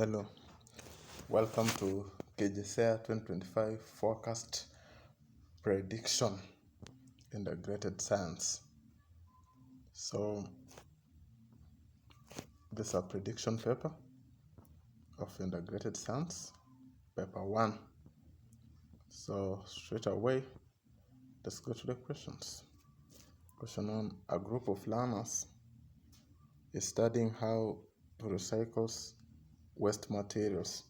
Hello, welcome to Kjsea 2025 forecast prediction integrated science. So this is a prediction paper of integrated science, paper 1. So straight away, let's go to the questions. Question 1, a group of learners is studying how to recycle waste materials.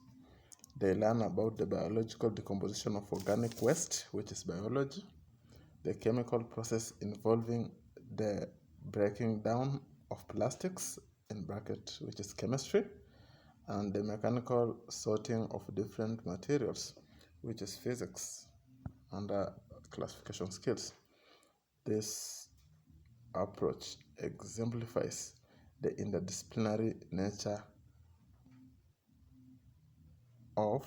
They learn about the biological decomposition of organic waste, which is biology, the chemical process involving the breaking down of plastics, in bracket, which is chemistry, and the mechanical sorting of different materials, which is physics, under classification skills. This approach exemplifies the interdisciplinary nature of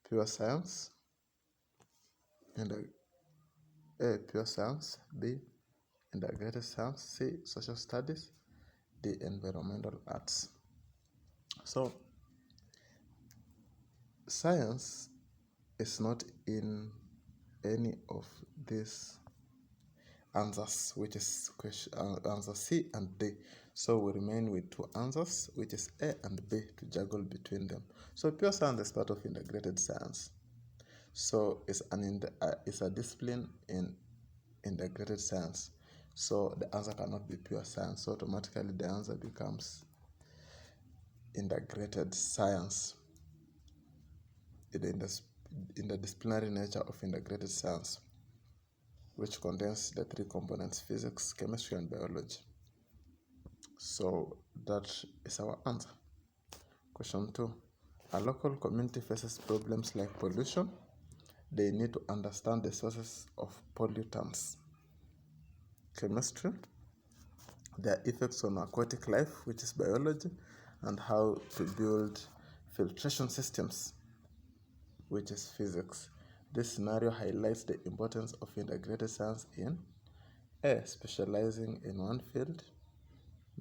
pure science, A, pure science, B, integrated science, C, social studies, D, environmental arts. So science is not in any of these answers, which is answer C and D. So we remain with two answers, which is A and B, to juggle between them. So pure science is part of integrated science. So it's a discipline in integrated science. So the answer cannot be pure science. So automatically the answer becomes integrated science. In the disciplinary nature of integrated science, which contains the three components: physics, chemistry, and biology. So that is our answer. Question 2. A local community faces problems like pollution. They need to understand the sources of pollutants. Chemistry, their effects on aquatic life, which is biology, and how to build filtration systems, which is physics. This scenario highlights the importance of integrated science in A, specializing in one field.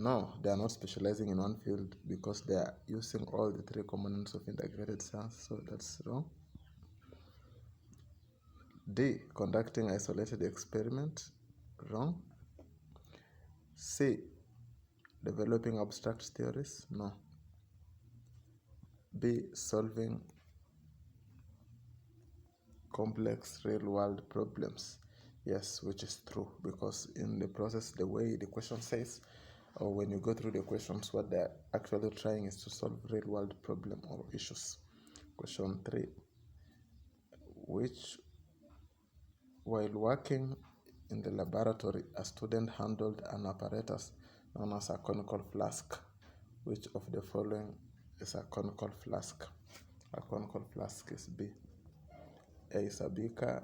No, they are not specializing in one field because they are using all the three components of integrated science, so that's wrong. D, conducting isolated experiment, wrong. C, developing abstract theories, no. B, solving complex real-world problems, yes, which is true, because in the process, the way the question says, or when you go through the questions, what they're actually trying is to solve real-world problem or issues. Question 3, while working in the laboratory, a student handled an apparatus known as a conical flask. Which of the following is a conical flask? A conical flask is B. A is a beaker.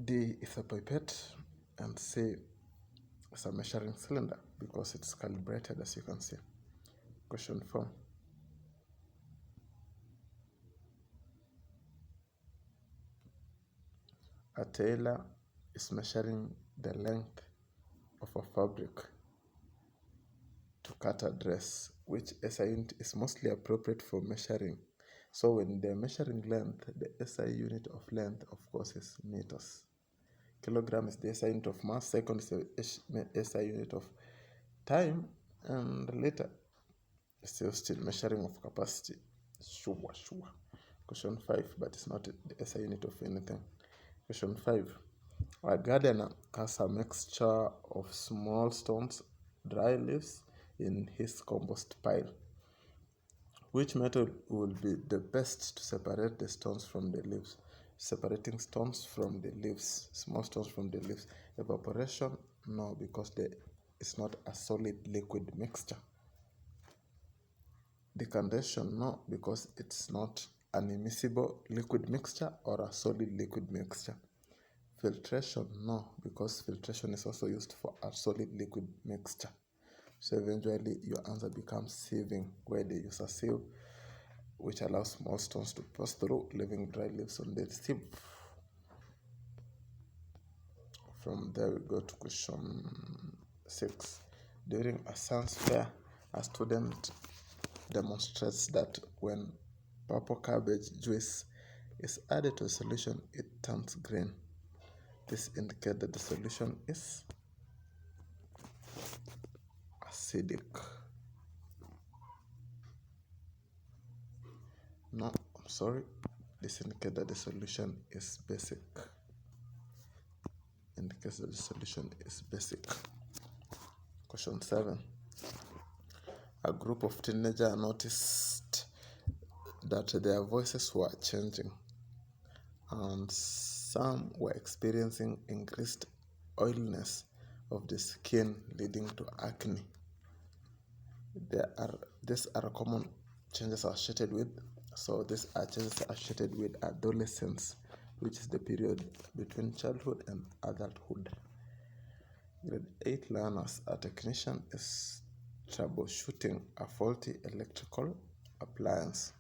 D is a pipette. And C is a measuring cylinder because it's calibrated, as you can see. Question 4. A tailor is measuring the length of a fabric to cut a dress. Which SI unit is mostly appropriate for measuring? So when they're measuring length, the SI unit of length, of course, is meters. Kilogram is the SI unit of mass. Second is the SI unit of time. And later, still measuring of capacity. Sure. Question 5, but it's not the SI unit of anything. Question 5. A gardener has a mixture of small stones, dry leaves in his compost pile. Which method will be the best to separate the stones from the leaves? Separating stones from the leaves, small stones from the leaves. Evaporation? No, because it's not a solid liquid mixture. Decantation? No, because it's not an immiscible liquid mixture or a solid liquid mixture. Filtration? No, because filtration is also used for a solid liquid mixture. So eventually your answer becomes sieving, where they use a sieve which allows small stones to pass through, leaving dry leaves on the sieve. From there we go to question 6. During a science fair, a student demonstrates that when purple cabbage juice is added to a solution, it turns green. This indicates that the solution is acidic. No, I'm sorry. This indicates that the solution is basic. Indicates that the solution is basic. Question 7. A group of teenagers noticed that their voices were changing, and some were experiencing increased oiliness of the skin leading to acne. These are common changes associated with. So these are changes associated with adolescence, which is the period between childhood and adulthood. Grade 8 learners, a technician is troubleshooting a faulty electrical appliance.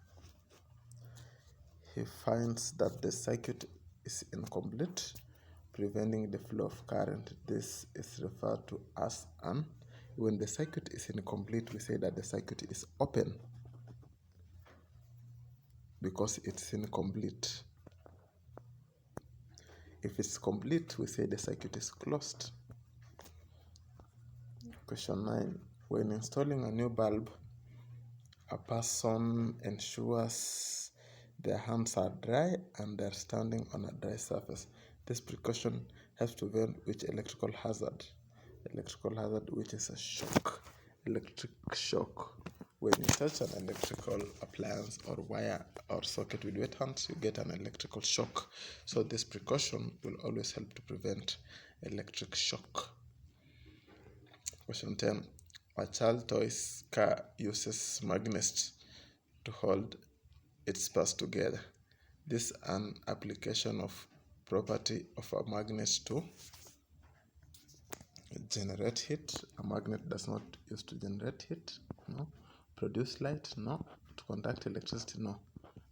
He finds that the circuit is incomplete, preventing the flow of current. This is referred to as when the circuit is incomplete, we say that the circuit is open because it's incomplete. If it's complete, we say the circuit is closed. Question 9. When installing a new bulb, a person ensures their hands are dry and they're standing on a dry surface. This precaution helps to prevent which electrical hazard? Electrical hazard, which is a shock. Electric shock. When you touch an electrical appliance or wire or socket with wet hands, you get an electrical shock. So this precaution will always help to prevent electric shock. Question 10. A child toy's car uses magnets to hold its parts together. This is an application of property of a magnet to generate heat. A magnet does not use to generate heat, no. Produce light, no. To conduct electricity, no.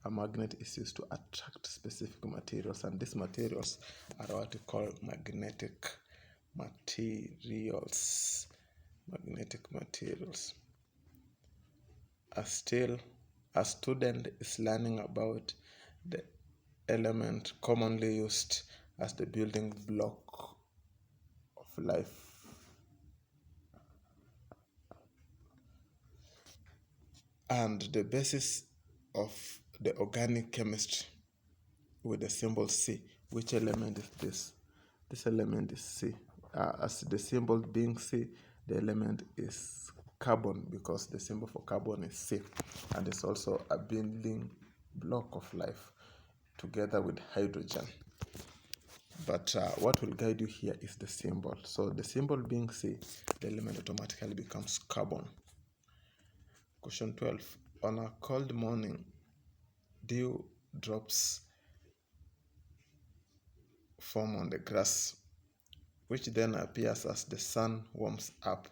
A magnet is used to attract specific materials, and these materials are what we call magnetic materials. Magnetic materials. A student is learning about the element commonly used as the building block of life. And the basis of the organic chemistry with the symbol C. Which element is this? This element is C. As the symbol being C, the element is carbon because the symbol for carbon is C. And it's also a building block of life together with hydrogen. But what will guide you here is the symbol. So the symbol being C, the element automatically becomes carbon. Question 12. On a cold morning, dew drops form on the grass, which then appears as the sun warms up.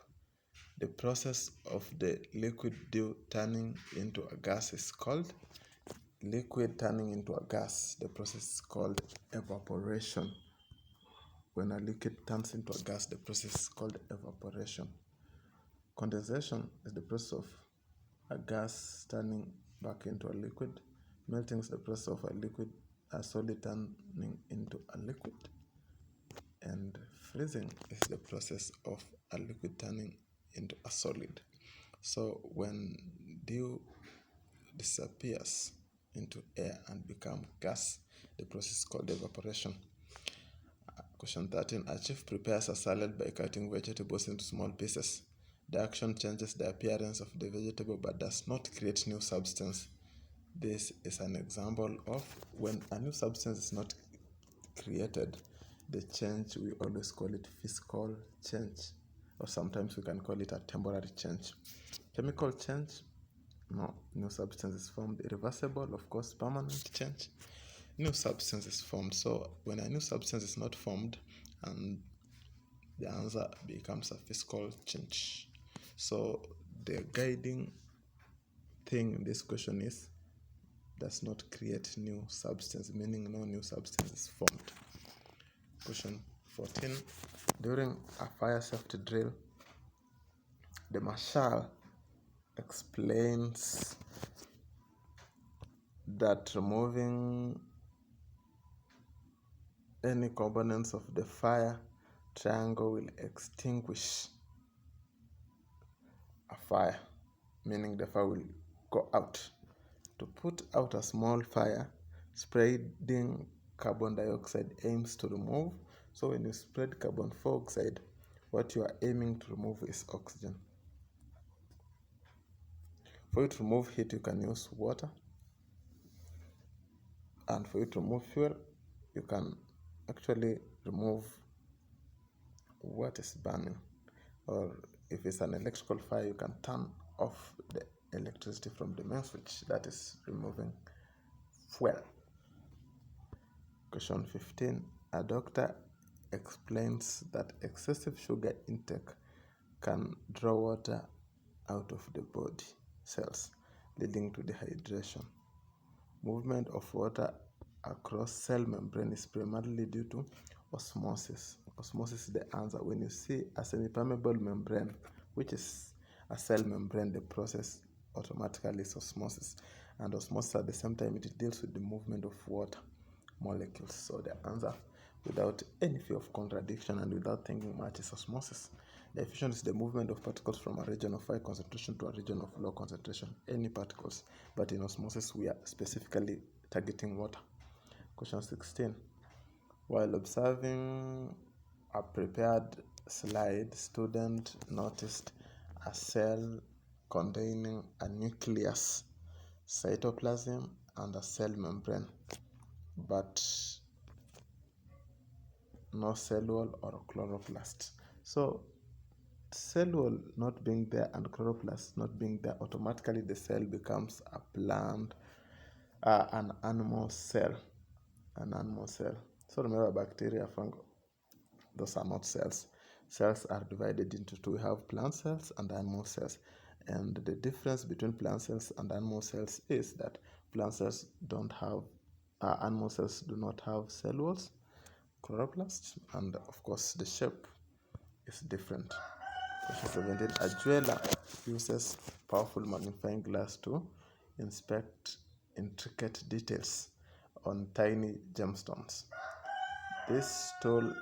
The process of the liquid dew turning into a gas is called liquid turning into a gas. The process is called evaporation. When a liquid turns into a gas, the process is called evaporation. Condensation is the process of a gas turning back into a liquid. Melting is the process of a solid turning into a liquid. And freezing is the process of a liquid turning into a solid. So when dew disappears into air and become gas, the process is called evaporation. Question 13. A chef prepares a salad by cutting vegetables into small pieces. The action changes the appearance of the vegetable but does not create new substance. This is an example of when a new substance is not created, the change, we always call it physical change, or sometimes we can call it a temporary change. Chemical change, no, new substance is formed. Irreversible, of course, permanent change. New substance is formed. So when a new substance is not formed, and the answer becomes a physical change. So the guiding thing in this question is does not create new substance, meaning no new substance is formed. Question 14. During a fire safety drill, the marshal explains that removing any components of the fire triangle will extinguish a fire, meaning the fire will go out. To put out a small fire, spreading carbon dioxide aims to remove. So when you spread carbon dioxide, what you are aiming to remove is oxygen. For you to remove heat, you can use water. And for you to remove fuel, you can actually remove what is burning. Or if it's an electrical fire, you can turn off the electricity from the main switch. That is removing fuel. Question 15. A doctor explains that excessive sugar intake can draw water out of the body cells, leading to dehydration. Movement of water across cell membrane is primarily due to osmosis. Osmosis is the answer. When you see a semi-permeable membrane, which is a cell membrane, the process automatically is osmosis. And osmosis at the same time, it deals with the movement of water molecules. So the answer, without any fear of contradiction and without thinking much, is osmosis. The effusion is the movement of particles from a region of high concentration to a region of low concentration, any particles. But in osmosis, we are specifically targeting water. Question 16. While observing a prepared slide, student noticed a cell containing a nucleus, cytoplasm, and a cell membrane, but no cell wall or chloroplast. So cell wall not being there and chloroplast not being there, automatically the cell becomes a plant, an animal cell. So remember, bacteria, fungi, those are not cells. Cells are divided into two. We have plant cells and animal cells. And the difference between plant cells and animal cells is that plant cells don't have, animal cells do not have cell walls, chloroplasts, and of course the shape is different. Question 17. A jeweler uses powerful magnifying glass to inspect intricate details on tiny gemstones. This tool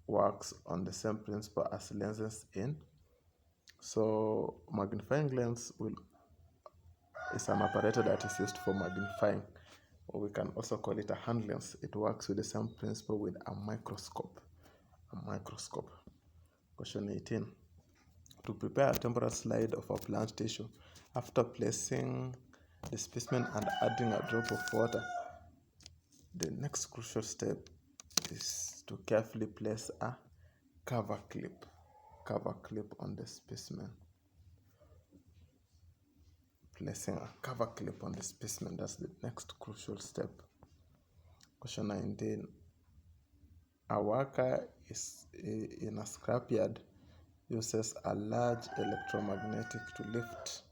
works on the same principle as lenses in. So magnifying lens is an apparatus that is used for magnifying, or we can also call it a hand lens. It works with the same principle with a microscope. Question 18. To prepare a temporal slide of a plant tissue, after placing the specimen and adding a drop of water, the next crucial step is to carefully place a cover clip on the specimen. Placing a cover clip on the specimen, that's the next crucial step. Question 19. A worker is in a scrapyard uses a large electromagnetic to lift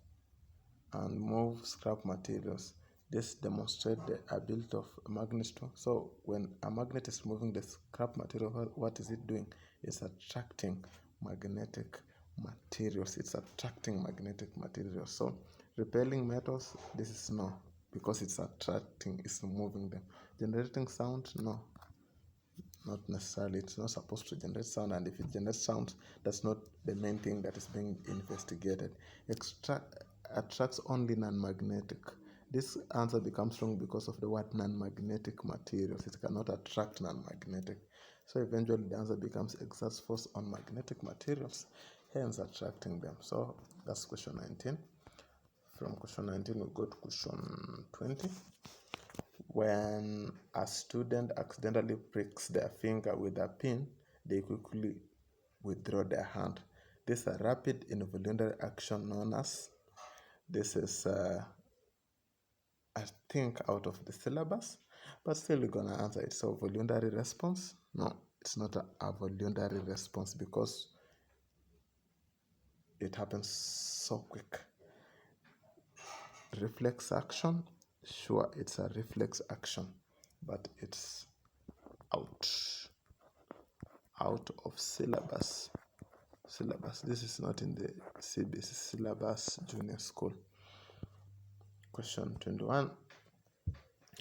and move scrap materials. This demonstrates the ability of magnets to. So when a magnet is moving the scrap material, what is it doing? It's attracting magnetic materials. So repelling metals, this is no, because it's attracting, it's moving them. Generating sound, no, not necessarily. It's not supposed to generate sound, and if it generates sound, that's not the main thing that is being investigated. Attracts only non-magnetic. This answer becomes wrong because of the word non-magnetic materials. It cannot attract non-magnetic. So eventually the answer becomes exerts force on magnetic materials, hence attracting them. So that's question 19. From question 19 we go to question 20. When a student accidentally pricks their finger with a pin, they quickly withdraw their hand. This is a rapid involuntary action known as, this is I think out of the syllabus, but still we're gonna answer it. So voluntary response, no, it's not a voluntary response because it happens so quick. Reflex action, sure, it's a reflex action, but it's out. out of syllabus. This is not in the CBSE syllabus junior school. Question 21.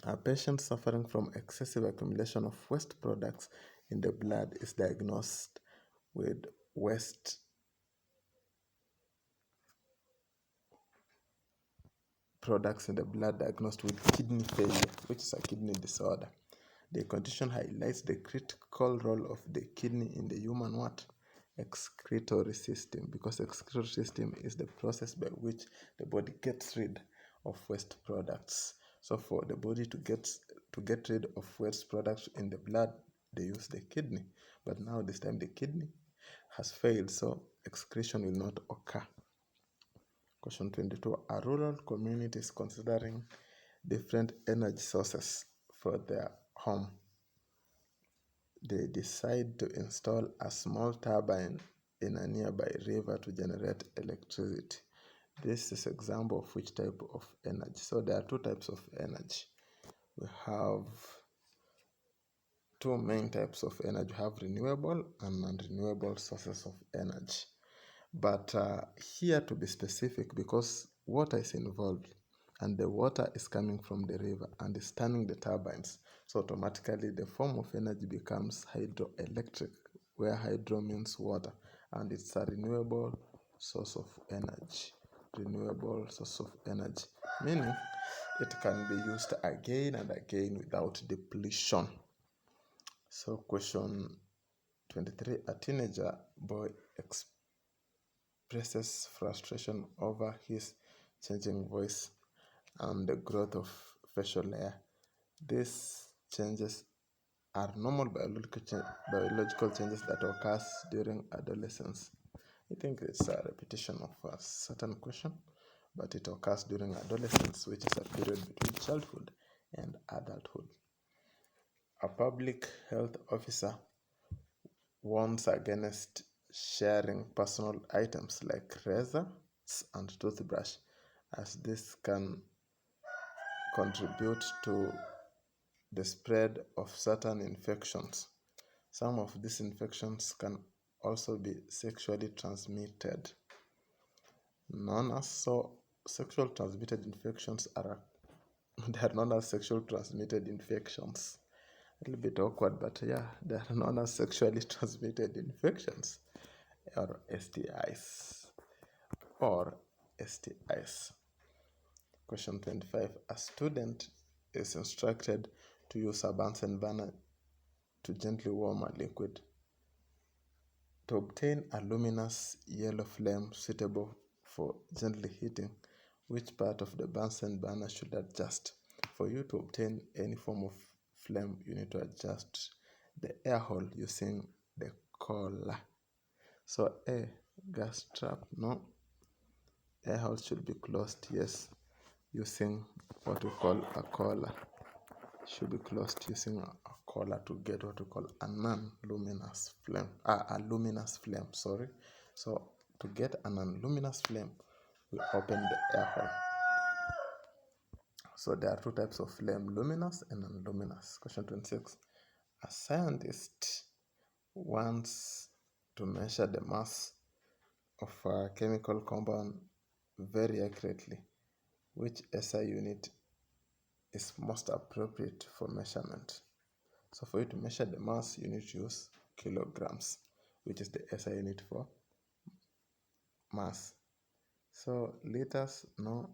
A patient suffering from excessive accumulation of waste products in the blood is diagnosed with waste products in the blood diagnosed with kidney failure, which is a kidney disorder. The condition highlights the critical role of the kidney in the human what? Excretory system, because excretory system is the process by which the body gets rid of waste products. So for the body to get rid of waste products in the blood, they use the kidney. But now this time the kidney has failed, so excretion will not occur. Question 22. A rural community is considering different energy sources for their home. They decide to install a small turbine in a nearby river to generate electricity. This is an example of which type of energy. So there are two types of energy. We have two main types of energy. We have renewable and non-renewable sources of energy. But here to be specific, because water is involved and the water is coming from the river and is turning the turbines. So automatically the form of energy becomes hydroelectric, where hydro means water, and it's a renewable source of energy. Renewable source of energy, meaning it can be used again and again without depletion. So question 23. A teenager boy expresses frustration over his changing voice and the growth of facial hair. These changes are normal biological changes that occurs during adolescence. I think it's a repetition of a certain question, but it occurs during adolescence, which is a period between childhood and adulthood. A public health officer warns against sharing personal items like razors and toothbrush, as this can contribute to the spread of certain infections. Some of these infections can also be sexually transmitted. Sexual transmitted infections they are known as sexual transmitted infections. A little bit awkward, but yeah, they are known as sexually transmitted infections, or STIs. Question 25. A student is instructed to use a Bunsen burner to gently warm a liquid. To obtain a luminous yellow flame suitable for gently heating, which part of the Bunsen burner should adjust? For you to obtain any form of flame, you need to adjust the air hole using the collar. So A, gas trap, no. Air hole should be closed, yes, using what we call a collar. Should be closed using a collar to get what we call a non-luminous flame. A luminous flame, sorry. So to get a non-luminous flame, we open the air hole. So there are two types of flame, luminous and non-luminous. Question 26. A scientist wants to measure the mass of a chemical compound very accurately. Which SI unit is most appropriate for measurement? So for you to measure the mass, you need to use kilograms, which is the SI unit for mass. So liters, no.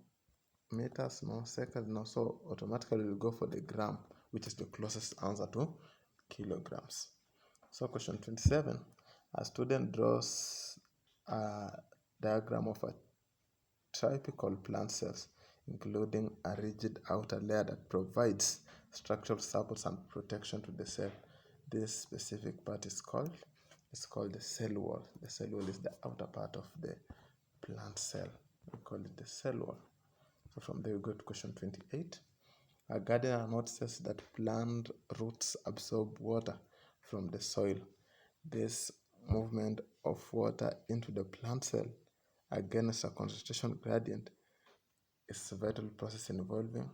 Meters, no. Seconds, no. So automatically we'll go for the gram, which is the closest answer to kilograms. So question 27. A student draws a diagram of a typical plant cells, including a rigid outer layer that provides structural support and protection to the cell. This specific part is called the cell wall. The cell wall is the outer part of the plant cell. We call it the cell wall. So from there we go to question 28. A gardener notices that plant roots absorb water from the soil. This movement of water into the plant cell against a concentration gradient is a vital process involving.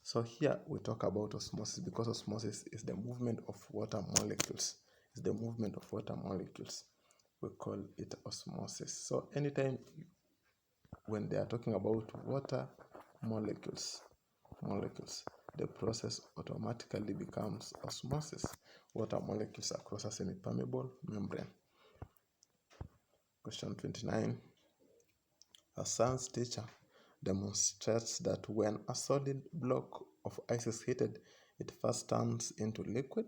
So here we talk about osmosis, because osmosis is the movement of water molecules. is the movement of water molecules. We call it osmosis. So anytime when they are talking about water molecules, the process automatically becomes osmosis. Water molecules are crossed in a permeable membrane. Question 29. A science teacher demonstrates that when a solid block of ice is heated, it first turns into liquid.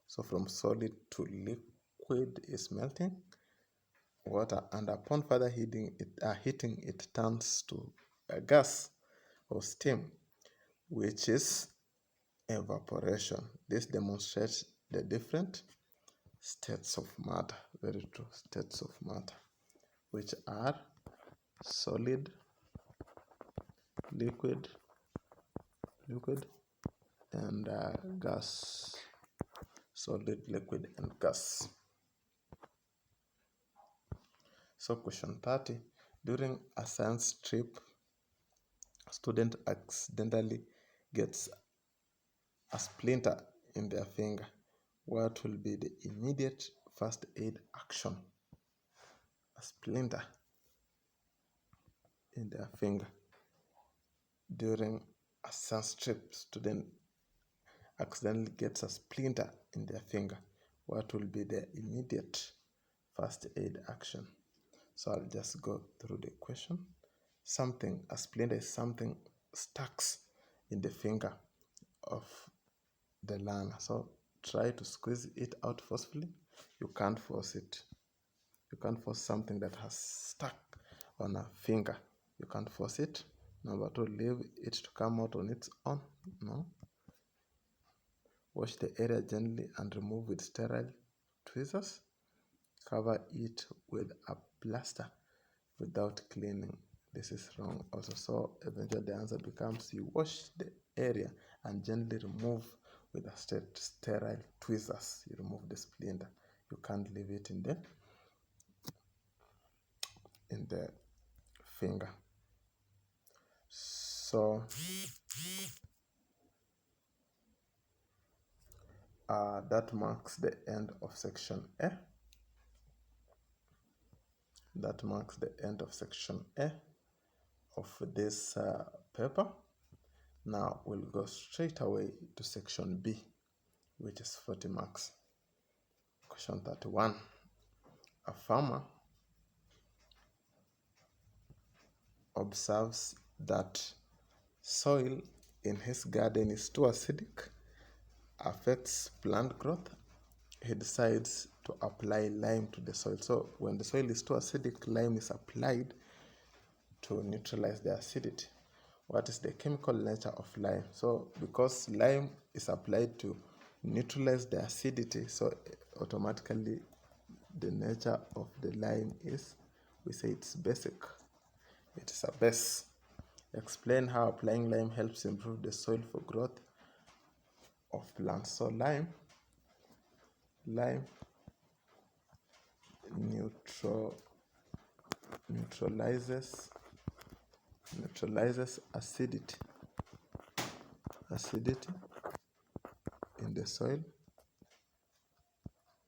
So from solid to liquid is melting water, and upon further heating, it turns to a gas or steam, which is evaporation. This demonstrates the different states of matter, very true, states of matter, which are solid, liquid, and gas. Solid, liquid, and gas. So question 30. During a science trip, a student accidentally gets a splinter in their finger. What will be the immediate first aid action? A splinter in their finger. During a science trip, student accidentally gets a splinter in their finger. What will be the immediate first aid action? So I'll just go through the question. A splinter is something stuck in the finger of the learner. So try to squeeze it out forcefully. You can't force it. You can't force something that has stuck on a finger. You can't force it. Number 2, leave it to come out on its own. No. Wash the area gently and remove with sterile tweezers. Cover it with a plaster without cleaning. This is wrong also. So eventually the answer becomes you wash the area and gently remove with a sterile tweezers. You remove the splinter. You can't leave it in the finger. So that marks the end of section A. That marks the end of section A of this paper. Now we'll go straight away to section B, which is 40 marks. Question 31. A farmer observes that soil in his garden is too acidic, affects plant growth. He decides to apply lime to the soil. So when the soil is too acidic, lime is applied to neutralize the acidity. What is the chemical nature of lime? So because lime is applied to neutralize the acidity, so automatically the nature of the lime is, we say it's basic. It is a base. Explain how applying lime helps improve the soil for growth of plants. So lime neutralizes acidity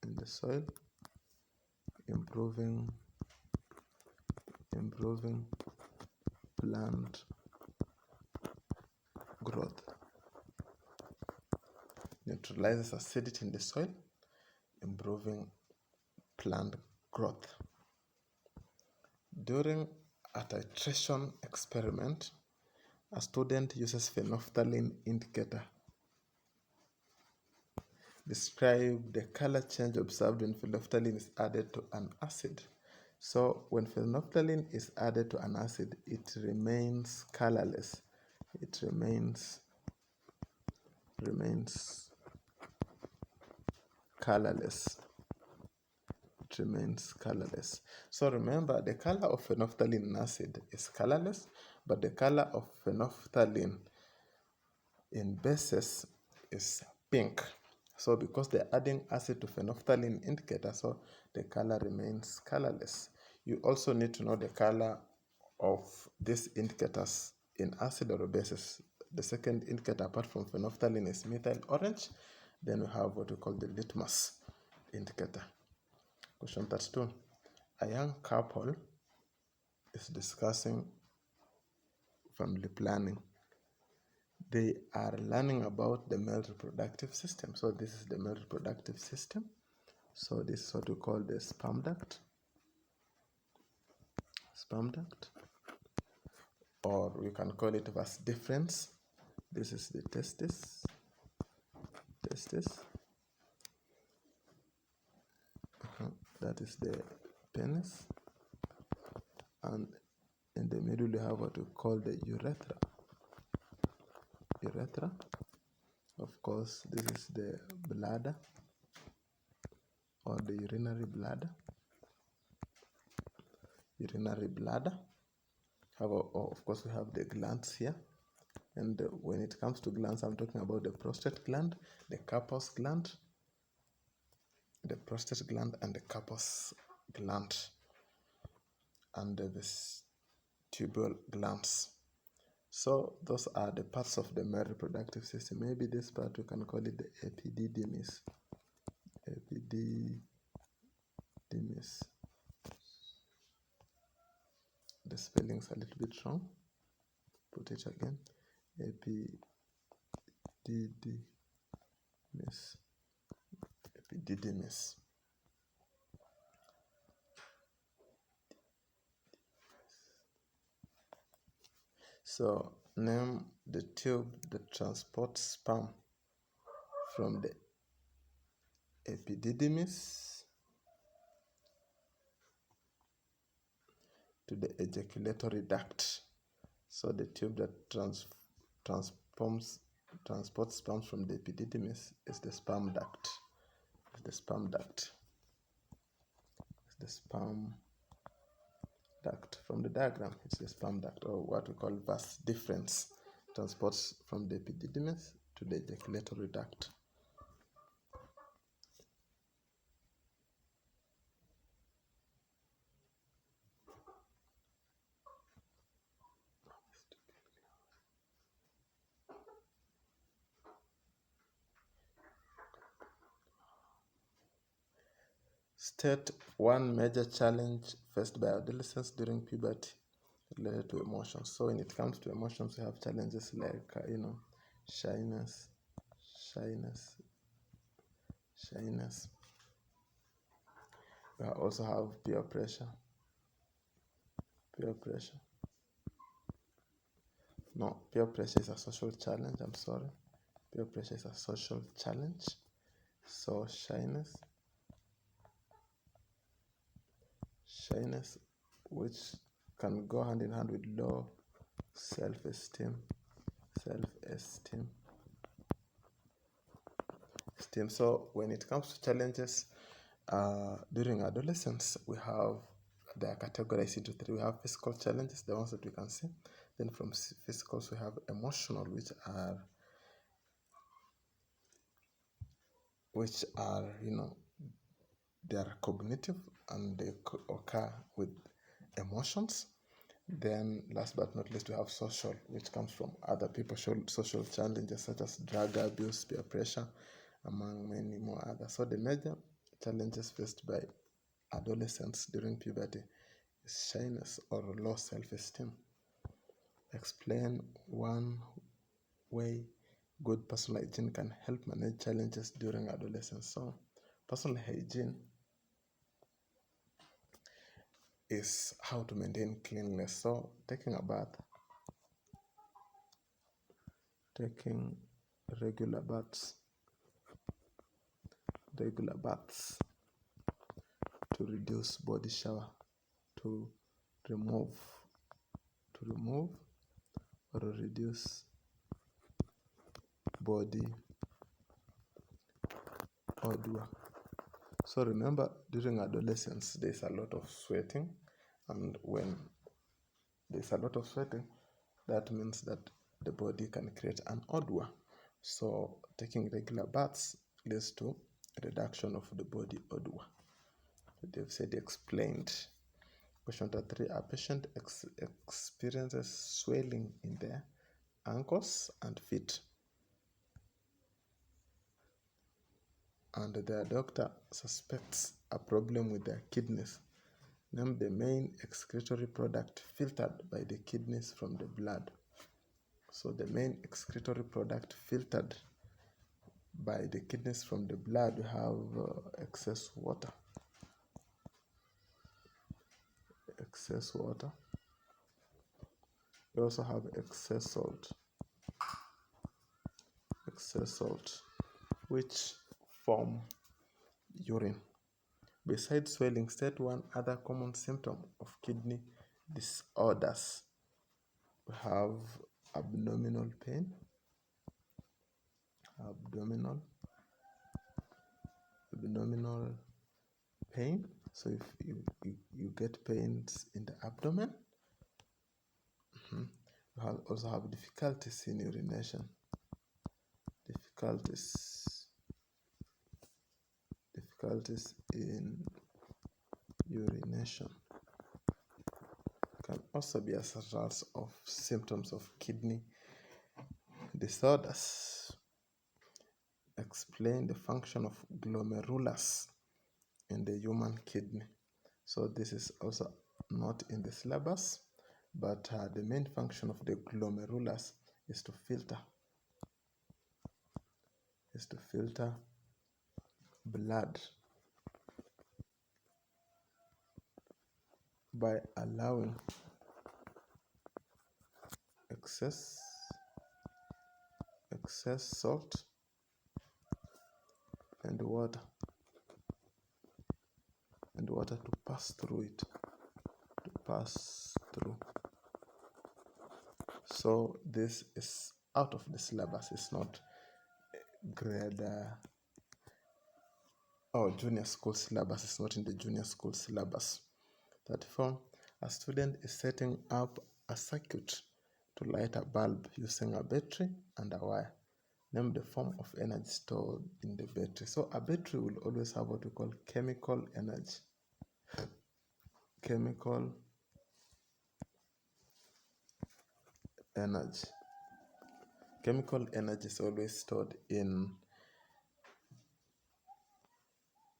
in the soil, improving plant growth. Neutralizes acidity in the soil, improving plant growth. During a titration experiment, a student uses phenolphthalein indicator. Describe the color change observed when phenolphthalein is added to an acid. So when phenolphthalein is added to an acid, it remains colorless. It remains colorless. So remember, the color of phenolphthalein in acid is colorless, but the color of phenolphthalein in bases is pink. So because they're adding acid to phenolphthalein indicator, so the color remains colorless. You also need to know the color of these indicators in acid or bases. The second indicator apart from phenolphthalein is methyl orange. Then we have what we call the litmus. indicator. Question 32. A young couple is discussing family planning. They are learning about the male reproductive system. So this is the male reproductive system. So this is what we call the sperm duct. Sperm duct. Or we can call it vas deferens. This is the testis. That is the penis. And in the middle you have what we call the urethra. Of course, this is the bladder or the urinary bladder. Of course, we have the glands here. And when it comes to glands, I'm talking about the prostate gland, the Kaposi gland, the prostate gland, and the Kaposi gland, and the vestibular glands. So those are the parts of the male reproductive system. Maybe this part we can call it the epididymis. The spelling's a little bit wrong. Put it again. Epididymis. So name the tube that transports sperm from the epididymis to the ejaculatory duct. So the tube that transports sperm from the epididymis is the sperm duct. The sperm duct. From the diagram, it's the sperm duct, or what we call vas deferens, transports from the epididymis to the ejaculatory duct. State one major challenge faced by adolescents during puberty related to emotions. So when it comes to emotions, we have challenges like, shyness. We also have peer pressure. No, peer pressure is a social challenge. I'm sorry. Peer pressure is a social challenge. So shyness, which can go hand in hand with low self-esteem. So when it comes to challenges during adolescence, they are categorized into three. We have physical challenges, the ones that we can see. Then from physicals, we have emotional, which are they are cognitive and they occur with emotions. Then last but not least, we have social, which comes from other people, social challenges such as drug abuse, peer pressure, among many more others. So the major challenges faced by adolescents during puberty is shyness or low self-esteem. Explain one way good personal hygiene can help manage challenges during adolescence. So personal hygiene is how to maintain cleanliness. So taking a bath, taking regular baths to reduce body shower, to remove or reduce body odor. So remember, during adolescence, there's a lot of sweating, and when there's a lot of sweating, that means that the body can create an odor. So taking regular baths leads to a reduction of the body odor. They've said explained. Question 3. A patient experiences swelling in their ankles and feet and their doctor suspects a problem with their kidneys. Name the main excretory product filtered by the kidneys from the blood. So the main excretory product filtered by the kidneys from the blood, we have excess water. Excess water. We also have excess salt. Excess salt, which form urine. Besides swelling, state one other common symptom of kidney disorders. We have abdominal pain. Abdominal pain. So if you get pains in the abdomen, you also have difficulties in urination. Difficulties in urination can also be as a result of symptoms of kidney disorders. Explain the function of glomerulus in the human kidney. So this is also not in the syllabus, but the main function of the glomerulus is to filter blood by allowing excess salt and water to pass through it. So this is out of the syllabus. It's not grade junior school syllabus. It's not in the junior school syllabus. 34. A student is setting up a circuit to light a bulb using a battery and a wire. Name the form of energy stored in the battery. So a battery will always have what we call chemical energy. Chemical energy is always stored in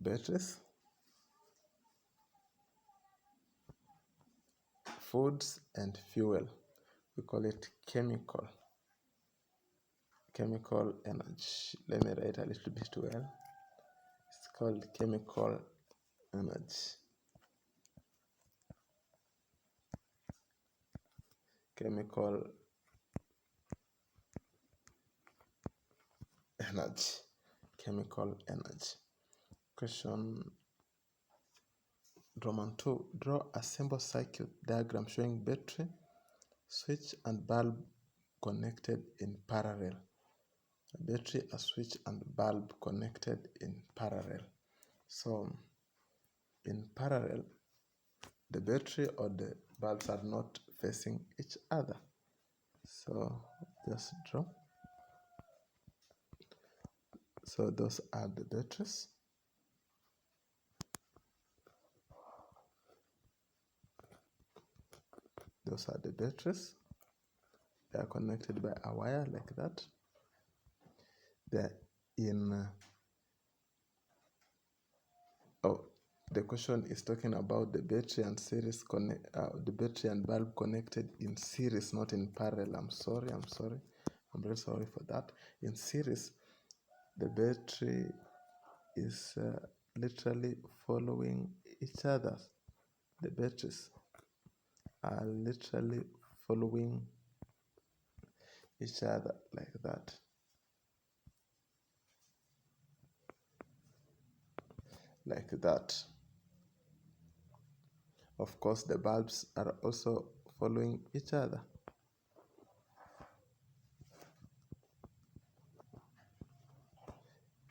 batteries, foods, and fuel. We call it chemical energy. Let me write a little bit well. It's called chemical energy. Chemical energy. Question Roman 2. Draw a simple circuit diagram showing battery, switch, and bulb connected in parallel. A battery, a switch, and bulb connected in parallel. So in parallel, the battery or the bulbs are not facing each other. So just draw. So those are the batteries. They are connected by a wire like that. They're in the question is talking about the battery and the battery and bulb connected in series, not in parallel. I'm very sorry for that. In series, the battery is literally following each other. The batteries are literally following each other like that. Of course, the bulbs are also following each other.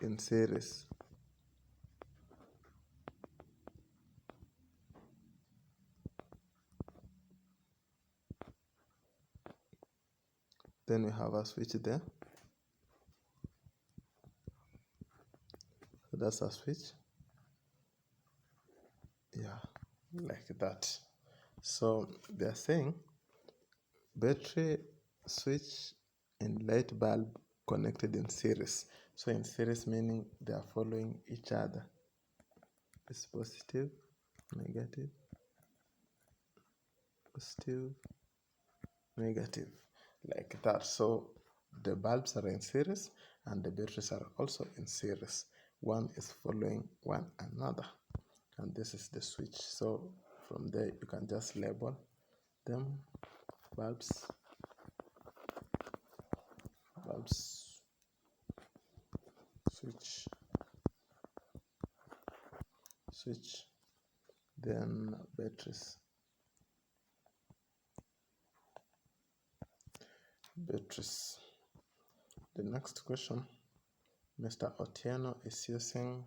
In series. Then we have a switch there. So that's a switch. Yeah, like that. So they are saying battery, switch, and light bulb connected in series. So in series meaning they are following each other. It's positive, negative, positive, negative, like that. So the bulbs are in series and the batteries are also in series. One is following one another, and this is the switch. So from there you can just label them: bulbs, bulbs, switch, switch, then batteries, batteries. The next question, Mr. Otieno is using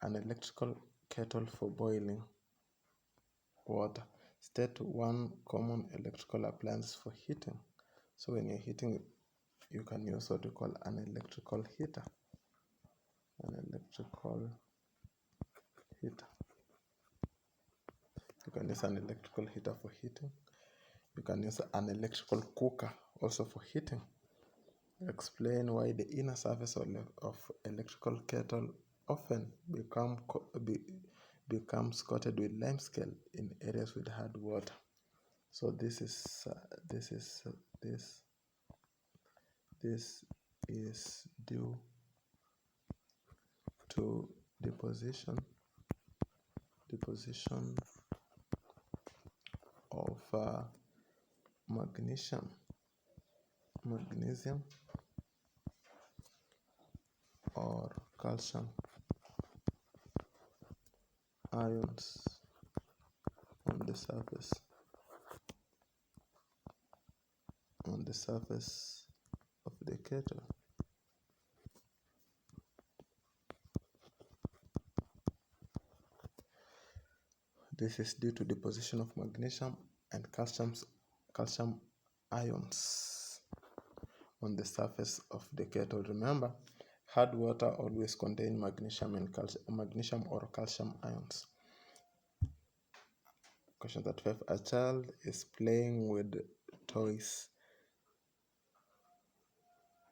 an electrical kettle for boiling water. State one common electrical appliance for heating. So when you're heating, you can use what we call an electrical heater. An electrical heater. You can use an electrical heater for heating. You can use an electrical cooker also for heating. Explain why the inner surface of electrical kettle often becomes coated with limescale in areas with hard water. So this is due to deposition of magnesium or calcium ions on the surface of the kettle. This is due to deposition of magnesium and calcium ions on the surface of the kettle. Remember, hard water always contains magnesium or calcium ions. Question 35. A child is playing with toys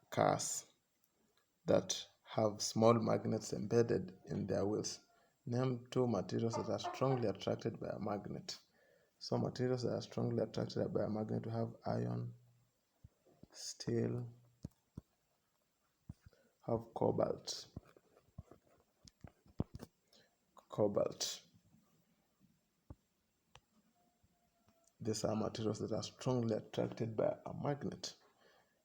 cars that have small magnets embedded in their wheels. Name two materials that are strongly attracted by a magnet. So materials that are strongly attracted by a magnet, we have iron, steel, have cobalt. These are materials that are strongly attracted by a magnet.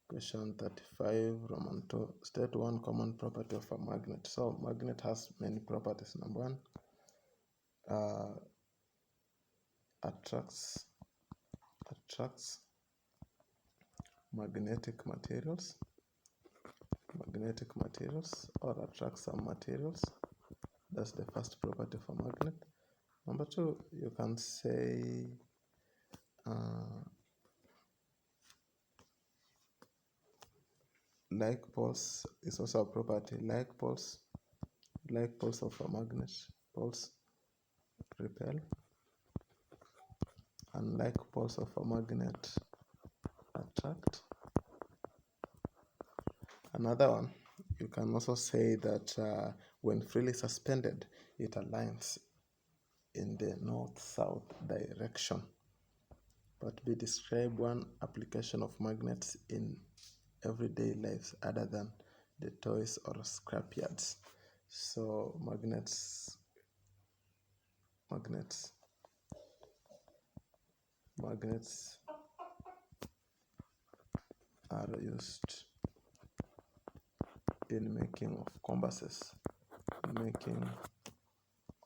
Question 35, Roman 2. State one common property of a magnet. So magnet has many properties. Number one, attracts magnetic materials or attracts some materials. That's the first property of a magnet. Number two, you can say like poles is also a property. Like poles of a magnet, poles repel, and like poles of a magnet attract. Another one, you can also say that when freely suspended, it aligns in the north-south direction. But we describe one application of magnets in everyday lives other than the toys or scrapyards. So magnets are used in making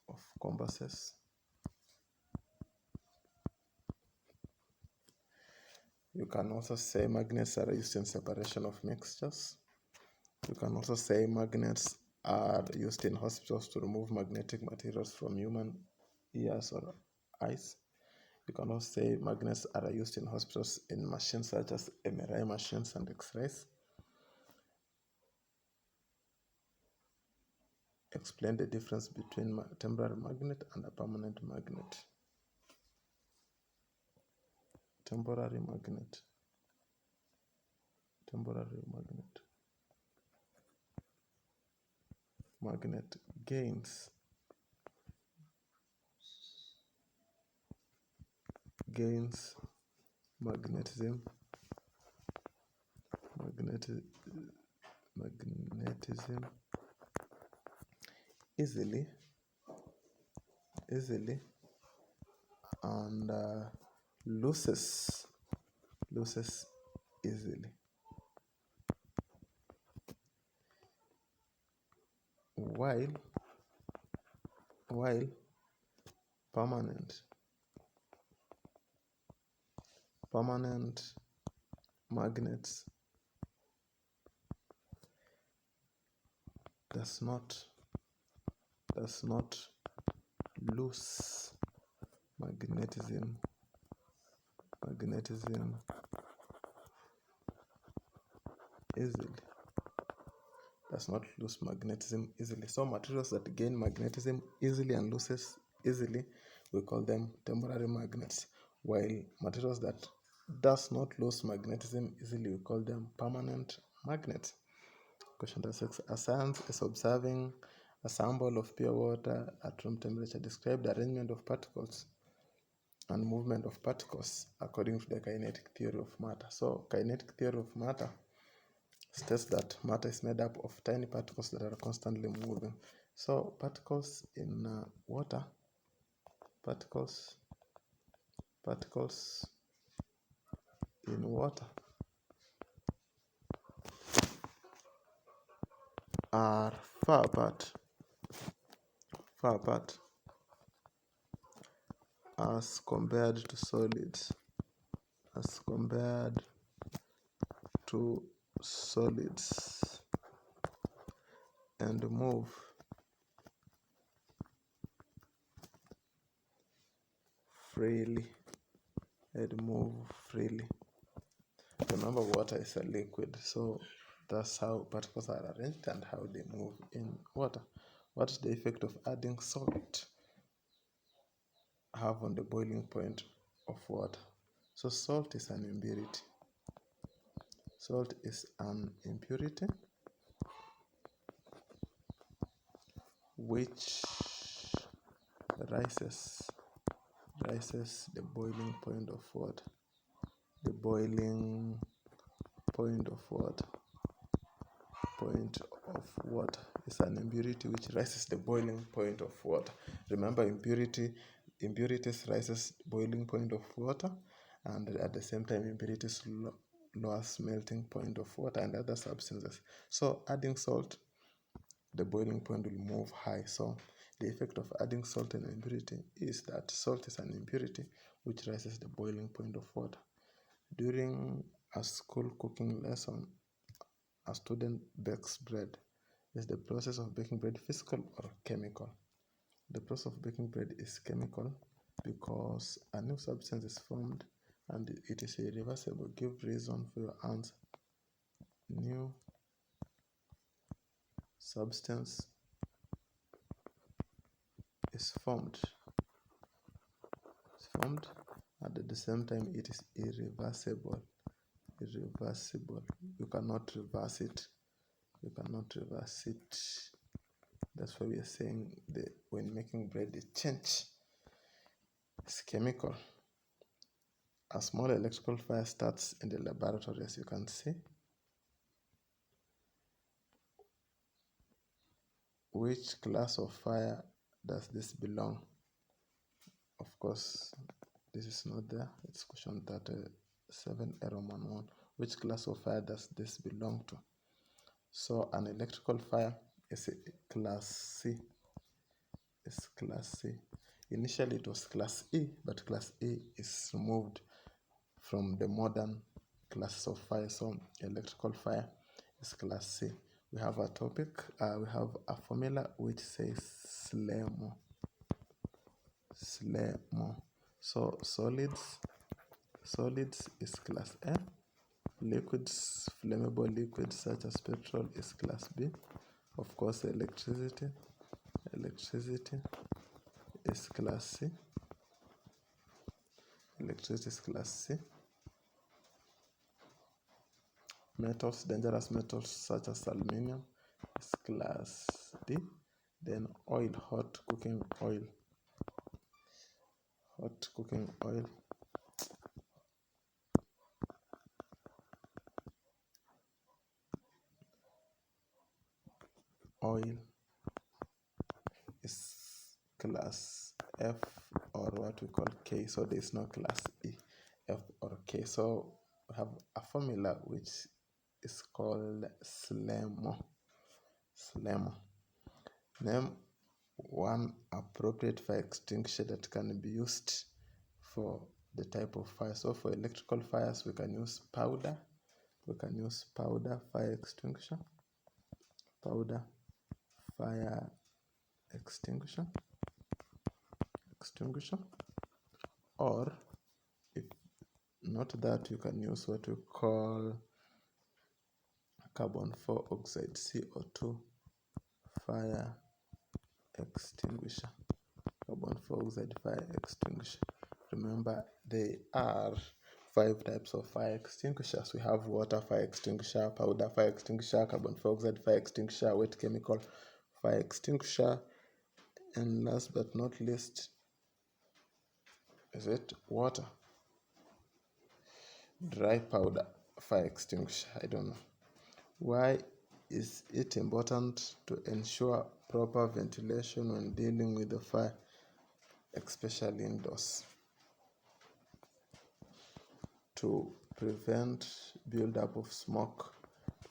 of compasses. You can also say magnets are used in separation of mixtures. You can also say magnets are used in hospitals to remove magnetic materials from human ears or eyes. You can also say magnets are used in hospitals in machines such as MRI machines and X-rays. Explain the difference between a temporary magnet and a permanent magnet. Temporary magnet. magnet gains magnetism easily and loses easily, while permanent magnets does not lose magnetism easily. So materials that gain magnetism easily and loses easily, we call them temporary magnets, while materials that does not lose magnetism easily, we call them permanent magnets. Question 6. A science is observing a sample of pure water at room temperature. Describe the arrangement of particles and movement of particles according to the kinetic theory of matter. So kinetic theory of matter states that matter is made up of tiny particles that are constantly moving. So particles in water, particles in water are far apart as compared to solids, and move freely. Remember, water is a liquid, so that's how particles are arranged and how they move in water. What is the effect of adding salt have on the boiling point of water? So salt is an impurity. Which rises the boiling point of water. Is an impurity which rises the boiling point of water. Remember, impurities rises boiling point of water, and at the same time impurities lowers melting point of water and other substances. So adding salt, the boiling point will move high. So the effect of adding salt in an impurity is that salt is an impurity which rises the boiling point of water. During a school cooking lesson, a student bakes bread. Is the process of baking bread physical or chemical? The process of baking bread is chemical because a new substance is formed and it is irreversible. Give reason for your answer. New substance is formed and at the same time it is irreversible. You cannot reverse it. That's why we are saying that when making bread, the change is chemical. A small electrical fire starts in the laboratory, as you can see. Which class of fire does this belong? Of course, this is not there. It's question 37, Roman 1. Which class of fire does this belong to? So an electrical fire is class C. Initially it was class E, but class E is removed from the modern classes of fire. So electrical fire is class C. We have a topic, we have a formula which says SLEMO. So solids is class A. Liquids, flammable liquids such as petrol is class B. Of course, electricity is class C. Metals, dangerous metals such as aluminium is class D. Then oil, hot cooking oil. Hot cooking oil. Oil is class F or what we call K, so there is no class E, F or K. So we have a formula which is called SLEMO. SLEMO. Name one appropriate fire extinguisher that can be used for the type of fire. So for electrical fires, we can use powder. We can use powder fire extinguisher. Powder fire extinguisher. Or if not that, you can use what we call carbon 4 oxide, CO2 fire extinguisher. Carbon 4 oxide fire extinguisher. Remember, there are 5 types of fire extinguishers. We have water fire extinguisher, powder fire extinguisher, carbon 4 oxide fire extinguisher, wet chemical fire extinguisher, and last but not least, is it water? Dry powder fire extinguisher. I don't know. Why is it important to ensure proper ventilation when dealing with the fire, especially indoors? To prevent build-up of smoke,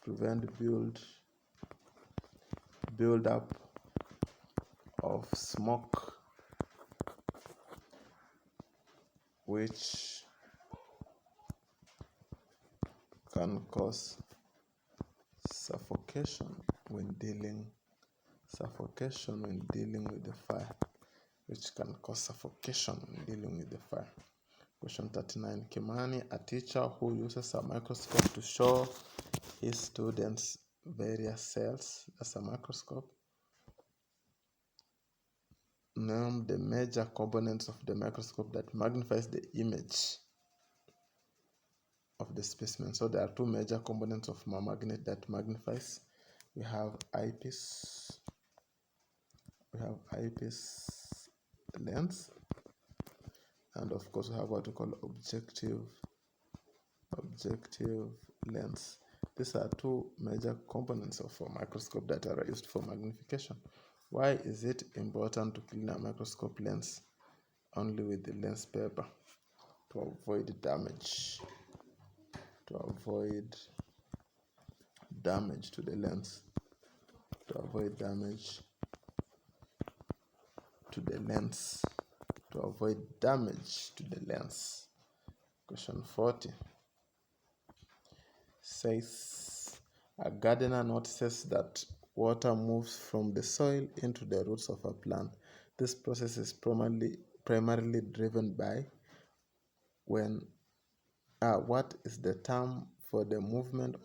prevent build-up of smoke, which can cause suffocation when dealing with the fire, which can cause suffocation when dealing with the fire. Question 39. Kimani, a teacher who uses a microscope to show his students various cells. That's a microscope. Name the major components of the microscope that magnifies the image of the specimen. So there are 2 major components of a magnet that magnifies. We have eyepiece. Lens, and of course we have what we call objective lens. These are 2 major components of a microscope that are used for magnification. Why is it important to clean a microscope lens only with the lens paper? To avoid damage. To avoid damage to the lens. To avoid damage to the lens. To avoid damage to the lens. Question 40 says, a gardener notices that water moves from the soil into the roots of a plant. This process is primarily driven by what is the term for the movement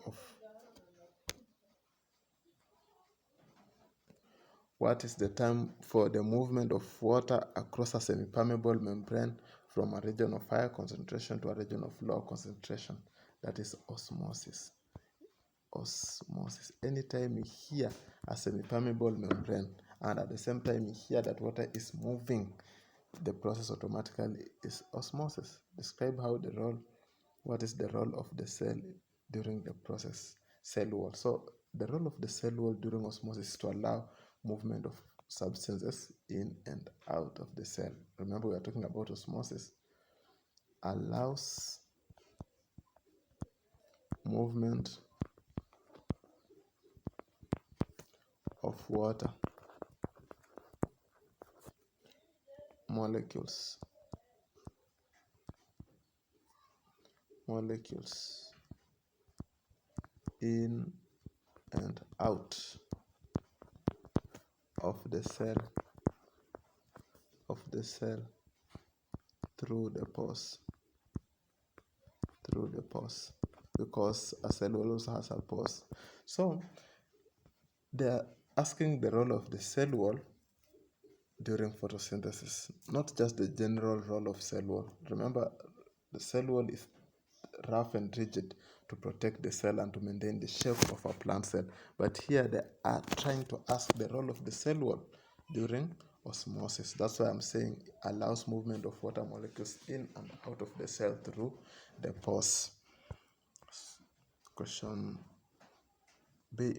of water across a semi-permeable membrane from a region of higher concentration to a region of lower concentration? That is osmosis. Anytime you hear a semi-permeable membrane and at the same time you hear that water is moving, the process automatically is osmosis. Describe what is the role of the cell during the process, cell wall. So the role of the cell wall during osmosis is to allow movement of substances in and out of the cell. Remember, we are talking about osmosis. Allows movement of water molecules in and out of the cell through the pores, because a cell wall also has a pores. So they are asking the role of the cell wall during photosynthesis, not just the general role of cell wall. Remember, the cell wall is rough and rigid, to protect the cell and to maintain the shape of a plant cell. But here they are trying to ask the role of the cell wall during osmosis. That's why I'm saying it allows movement of water molecules in and out of the cell through the pores. Question B.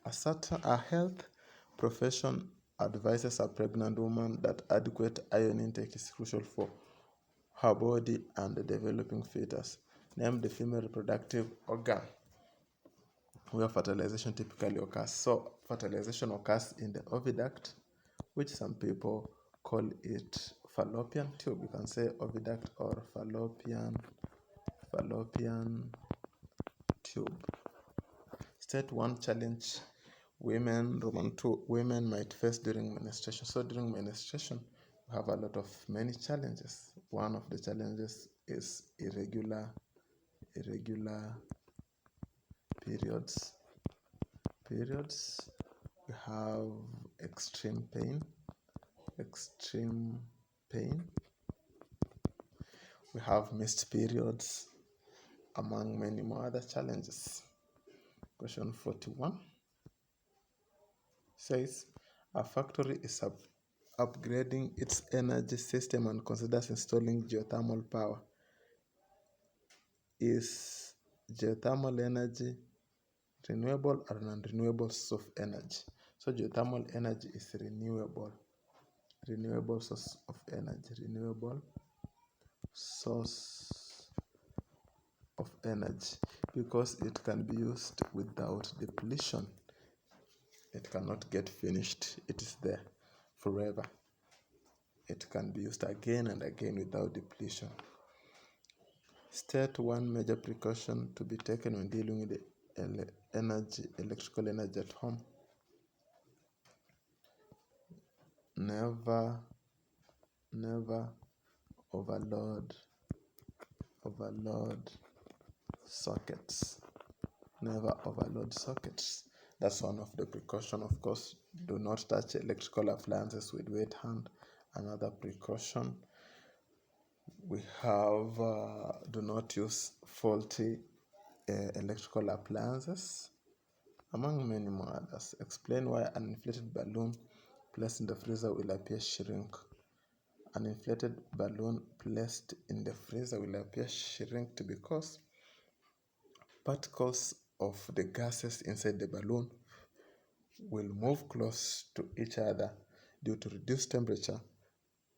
A health profession advises a pregnant woman that adequate iron intake is crucial for her body and the developing fetus. Name the female reproductive organ where fertilization typically occurs. So fertilization occurs in the oviduct, which some people call it fallopian tube. You can say oviduct or fallopian tube. State one challenge Roman 2, women might face during menstruation. So during menstruation, we have a lot of many challenges. One of the challenges is irregular periods. We have extreme pain. We have missed periods, among many more other challenges. Question 41 says, a factory is upgrading its energy system and considers installing geothermal power. Is geothermal energy renewable or non-renewable source of energy? So geothermal energy is renewable source of energy, because it can be used without depletion. It cannot get finished. It is there forever. It can be used again and again without depletion. State one major precaution to be taken when dealing with the electrical energy at home. Never overload sockets. That's one of the precaution. Of course, do not touch electrical appliances with wet hand. Another precaution, we have do not use faulty electrical appliances, among many more others. Explain why an inflated balloon placed in the freezer will appear shrink. An inflated balloon placed in the freezer will appear shrink because particles of the gases inside the balloon will move close to each other due to reduced temperature,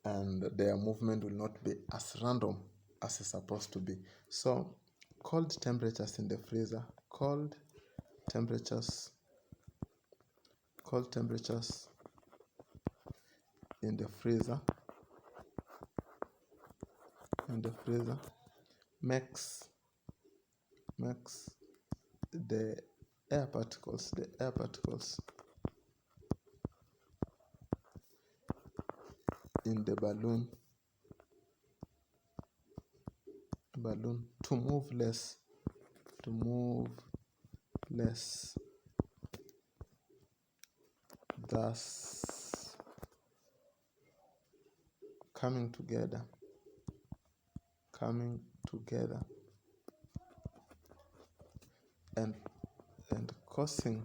and their movement will not be as random as it's supposed to be. So cold temperatures in the freezer, cold temperatures in the freezer makes the air particles in the balloon to move less, thus coming together and causing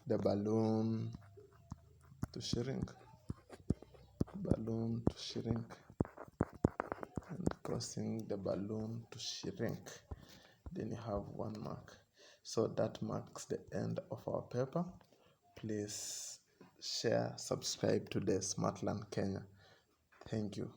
the balloon to shrink, and causing the balloon to shrink. Then you have one mark. So that marks the end of our paper. Please share, subscribe to the Smartland Kenya. Thank you.